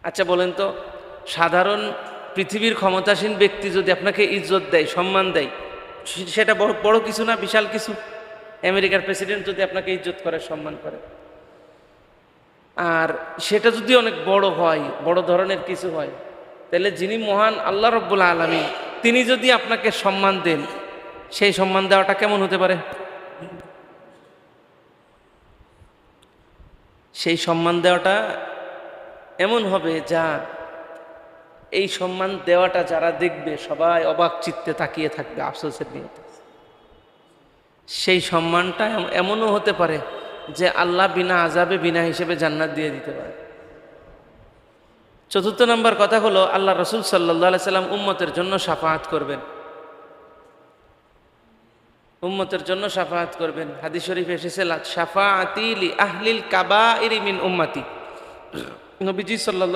আচ্ছা বলেন তো, সাধারণ পৃথিবীর ক্ষমতাসীন ব্যক্তি যদি আপনাকে ইজ্জত দেয়, সম্মান দেয়, সেটা বড় বড় কিছু না, বিশাল কিছু? আমেরিকার প্রেসিডেন্ট যদি আপনাকে ইজ্জত করে, সম্মান করে, আর সেটা যদি অনেক বড় হয়, বড় ধরনের কিছু হয়, তাহলে যিনি মহান আল্লাহ রব্বুল আলামিন, তিনি যদি আপনাকে সম্মান দেন, সেই সম্মান দেওয়াটা কেমন হতে পারে? সেই সম্মান দেওয়াটা এমন হবে যা, এই সম্মান দেওয়াটা যারা দেখবে সবাই অবাক চিত্তে তাকিয়ে থাকবে আফসোসের নিয়তে। সেই সম্মানটা এমনও হতে পারে যে আল্লাহ বিনা আযাবে, বিনা হিসেবে জান্নাত দিয়ে দিতে পারে। চতুর্থ নম্বর কথা হলো, আল্লাহ রসুল সাল্লাল্লাহু আলাইহি সাল্লাম উম্মতের জন্য শাফাআত করবেন। উম্মতের জন্য শাফাআত করবেন। হাদিস শরীফে এসেছে, শাফাআতি লি আহলিল কাবাইরি মিন উম্মতি। নবীজি সাল্লাল্লাহু